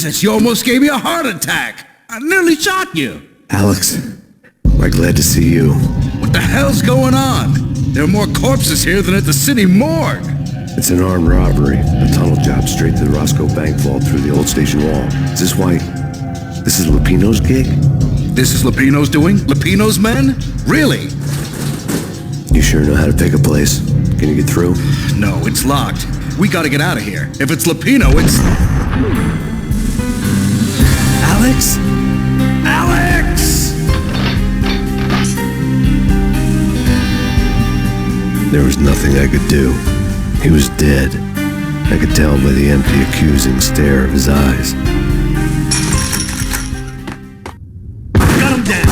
Jesus, you almost gave me a heart attack. I nearly shot you. Alex, I'm glad to see you. What the hell's going on? There are more corpses here than at the city morgue. It's an armed robbery. A tunnel job straight to the Roscoe Bank vault through the old station wall. Is this why... This is Lupino's gig? This is Lupino's doing? Lupino's men? Really? You sure know how to pick a place? Can you get through? No, it's locked. We gotta get out of here. If it's Lupino, it's... Alex? Alex! There was nothing I could do. He was dead. I could tell by the empty, accusing stare of his eyes. Got him down!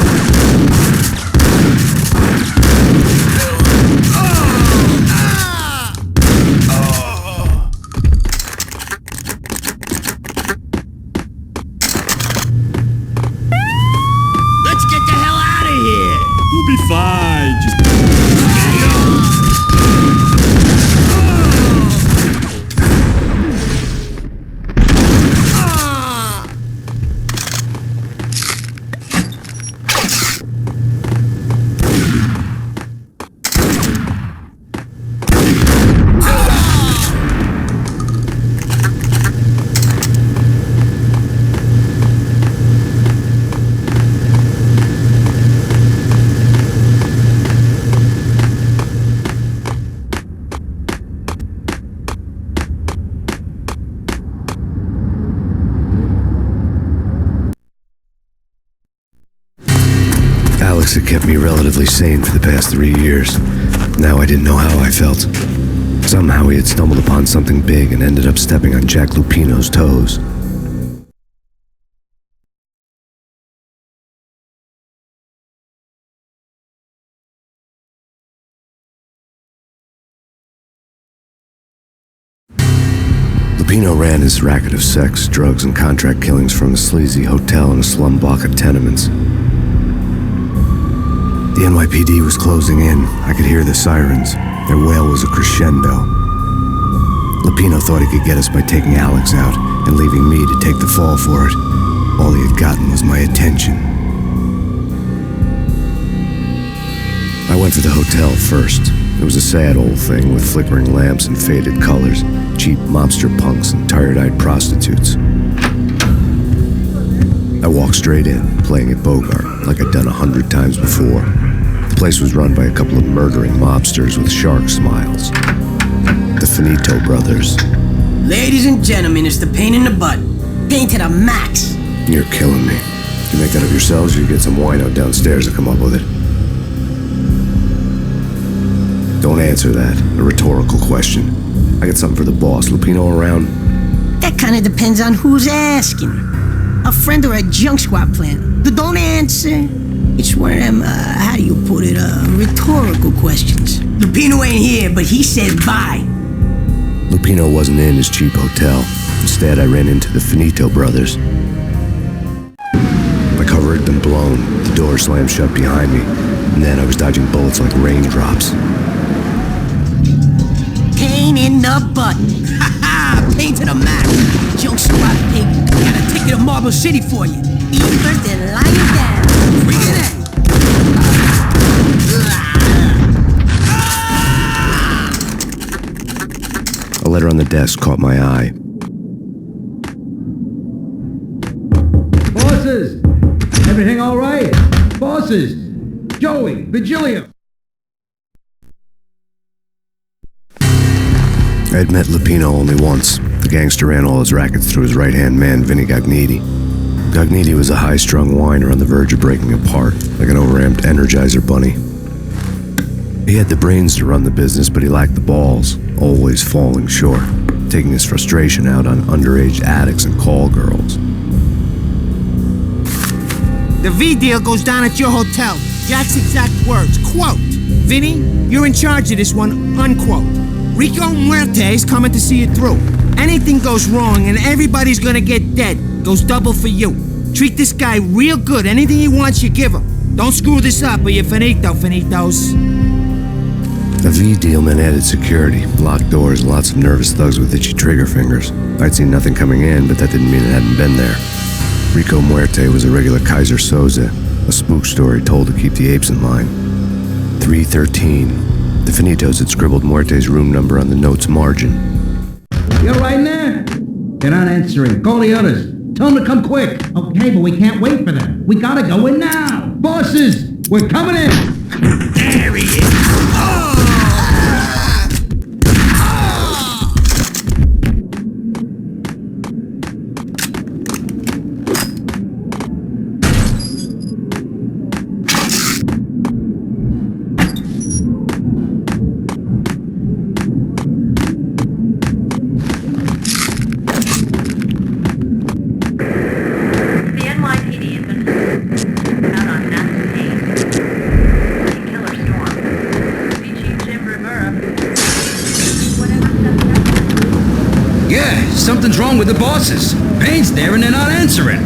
Let's get the hell out of here! We'll be fine. Just... Alex had kept me relatively sane for the past 3 years. Now I didn't know how I felt. Somehow he had stumbled upon something big and ended up stepping on Jack Lupino's toes. Lupino ran his racket of sex, drugs, and contract killings from a sleazy hotel in a slum block of tenements. The NYPD was closing in. I could hear the sirens. Their wail was a crescendo. Lupino thought he could get us by taking Alex out and leaving me to take the fall for it. All he had gotten was my attention. I went for the hotel first. It was a sad old thing with flickering lamps and faded colors, cheap mobster punks and tired-eyed prostitutes. I walked straight in, playing at Bogart, like I'd done 100 times before. The place was run by a couple of murdering mobsters with shark smiles. The Finito brothers. Ladies and gentlemen, it's the pain in the butt. Pain to the max. You're killing me. You make that up yourselves, or you get some wino downstairs to come up with it? Don't answer that. A rhetorical question. I got something for the boss. Lupino around? That kind of depends on who's asking. A friend or a junk squad plan. But don't answer. It's one of them, how do you put it, rhetorical questions. Lupino ain't here, but he said bye. Lupino wasn't in his cheap hotel. Instead, I ran into the Finito brothers. My cover had been blown. The door slammed shut behind me. And then I was dodging bullets like raindrops. Pain in the butt. Ha ha! Pain to the max. Junk squad pig. Got a ticket to Marble City for you. Eat first and lie you down. Bring it in. A letter on the desk caught my eye. Bosses! Everything all right? Bosses! Joey! Vigilio! I had met Lupino only once. The gangster ran all his rackets through his right-hand man, Vinny Gagniti. Gagniti was a high-strung whiner on the verge of breaking apart, like an overamped Energizer bunny. He had the brains to run the business, but he lacked the balls, always falling short, taking his frustration out on underage addicts and call girls. The V deal goes down at your hotel. Jack's exact words, quote, "Vinny, you're in charge of this one," unquote. Rico Muerte's coming to see it through. Anything goes wrong and everybody's gonna get dead. Goes double for you. Treat this guy real good. Anything he wants, you give him. Don't screw this up or you're finito, finitos. The V deal meant added security, locked doors, and lots of nervous thugs with itchy trigger fingers. I'd seen nothing coming in, but that didn't mean it hadn't been there. Rico Muerte was a regular Kaiser Soze, a spook story told to keep the apes in line. 313. The Finitos had scribbled Muerte's room number on the note's margin. You're right in there? They're not answering. Call the others. Tell them to come quick. Okay, but we can't wait for them. We gotta go in now. Bosses, we're coming in. There he is. Something's wrong with the bosses. Payne's there and they're not answering.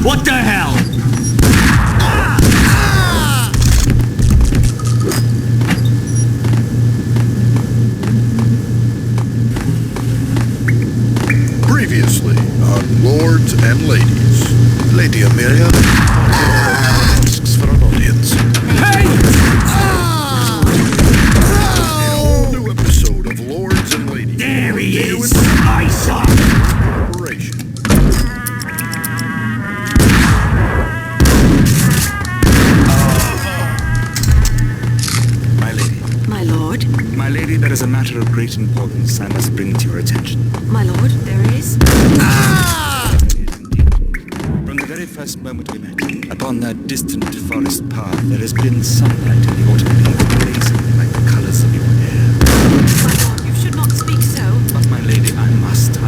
What the hell? Previously on Lords and Ladies. Lady Amelia asks for an audience. Hey! A whole new episode of Lords and Ladies. There he You is. and I saw him. Operation. My lord, My lady, there is a matter of great importance I must bring to your attention. my lord, there is. From the very first moment we met, upon that distant forest path, there has been sunlight in the autumn leaves blazing like the colors of your hair. My lord, you should not speak so. But my lady, I must.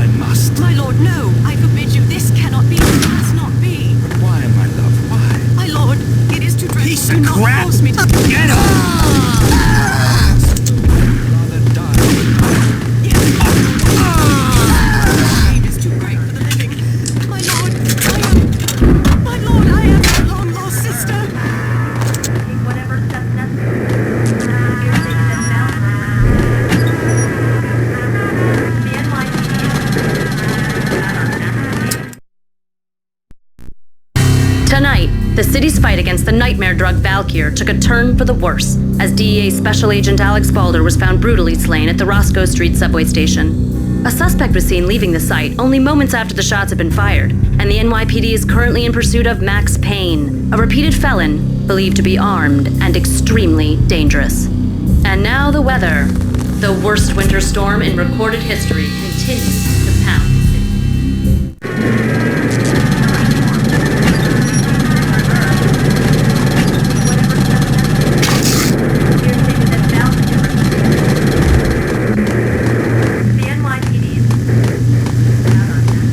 My lord, no. I forbid you. This cannot be. This must not be. But why, my love, why? My lord, it is too dreadful. Piece Do of not crap. force me to. Get him. Rather die. Yes. Pain is too great for the living. My lord, I am your long lost sister. Whatever stuff necessary. You're taking them down. The NYPD is Tonight, the city's fight against the nightmare drug Valkyr took a turn for the worse as DEA Special Agent Alex Balder was found brutally slain at the Roscoe Street subway station. A suspect was seen leaving the site only moments after the shots had been fired, and the NYPD is currently in pursuit of Max Payne, a repeated felon believed to be armed and extremely dangerous. And now the weather. The worst winter storm in recorded history continues to pound the city. The NYPD is out on that.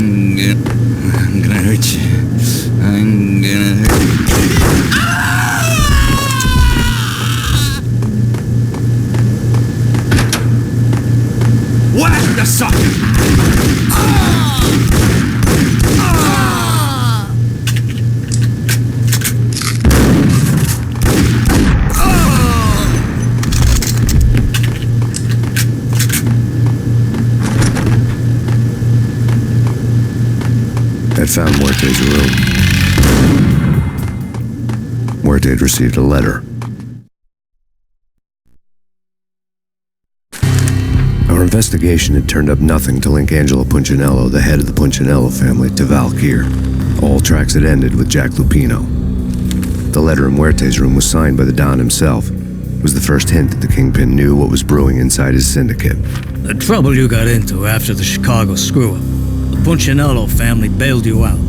I'm gonna hurt you. I'm gonna hurt you. Whack the sucker. I'd found Muerte's room. Muerte had received a letter. Our investigation had turned up nothing to link Angelo Punchinello, the head of the Punchinello family, to Valkyr. All tracks had ended with Jack Lupino. The letter in Muerte's room was signed by the Don himself. It was the first hint that the Kingpin knew what was brewing inside his syndicate. The trouble you got into after the Chicago screw-up. The Punchinello family bailed you out.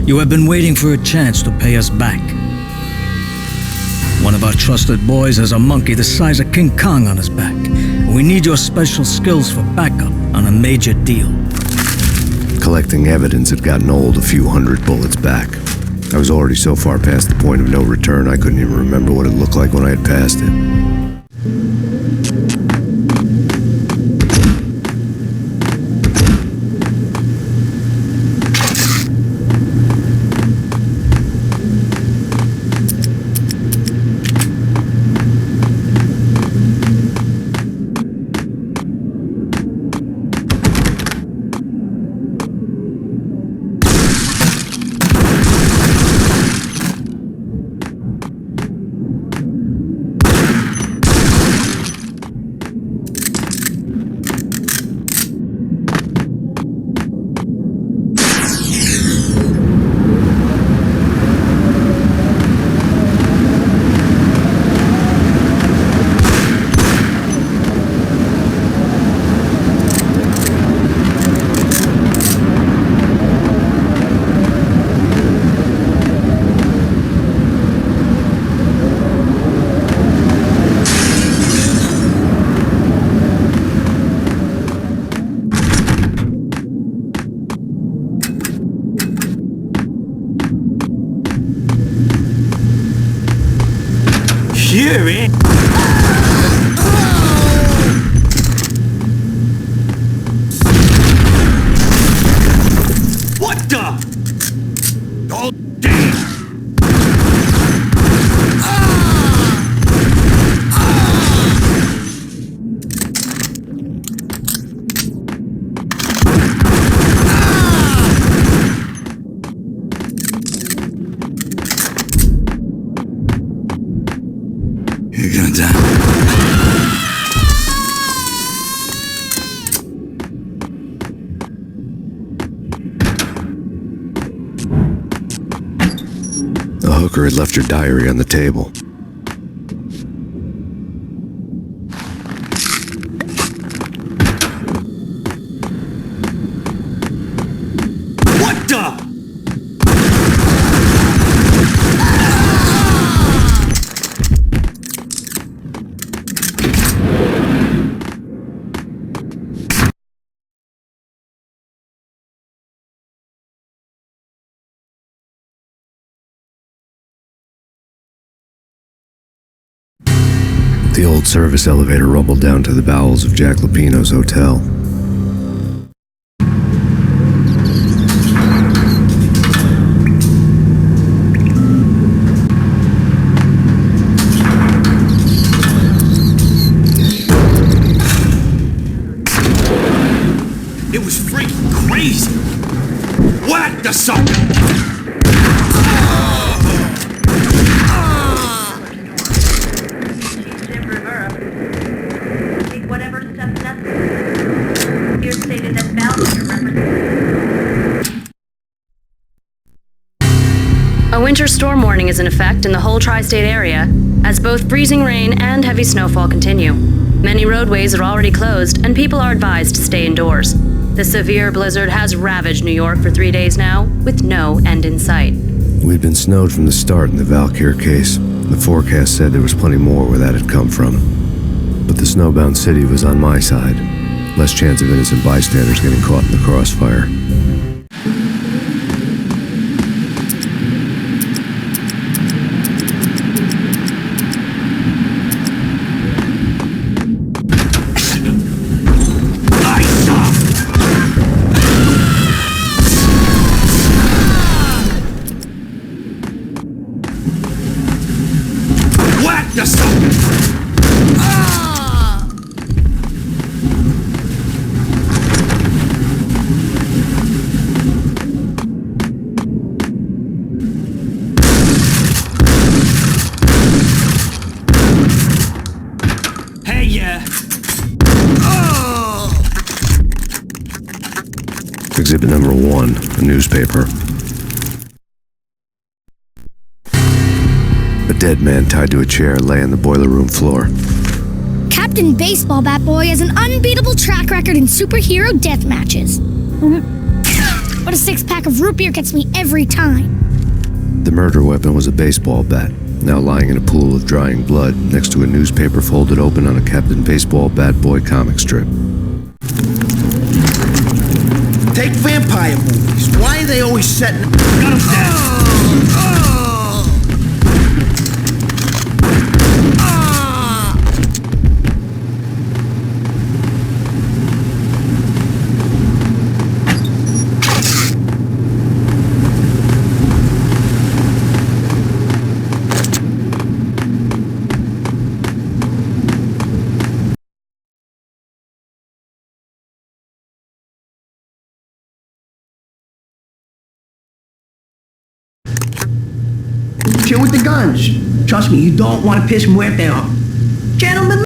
You have been waiting for a chance to pay us back. One of our trusted boys has a monkey the size of King Kong on his back. We need your special skills for backup on a major deal. Collecting evidence had gotten old a few hundred bullets back. I was already so far past the point of no return I couldn't even remember what it looked like when I had passed it. Fury? What the? Oh, damn! You're gonna die. The hooker had left her diary on the table. What the? The old service elevator rumbled down to the bowels of Jack Lupino's hotel. It was freaking crazy. Whack the sucker! Take whatever steps necessary. Here stated that Valkyrie represents. A winter storm warning is in effect in the whole tri-state area, as both freezing rain and heavy snowfall continue. Many roadways are already closed, and people are advised to stay indoors. The severe blizzard has ravaged New York for 3 days now, with no end in sight. We'd been snowed from the start in the Valkyrie case. The forecast said there was plenty more where that had come from. But the snowbound city was on my side. Less chance of innocent bystanders getting caught in the crossfire. Exhibit number 1, a newspaper. A dead man tied to a chair lay on the boiler room floor. Captain Baseball Bat Boy has an unbeatable track record in superhero death matches. But a six-pack of root beer gets me every time. The murder weapon was a baseball bat, now lying in a pool of drying blood next to a newspaper folded open on a Captain Baseball Bat Boy comic strip. Take vampire movies. Why are they always setting... Got him dead. Chill with the guns. Trust me, you don't want to piss Muerte off. Gentlemen,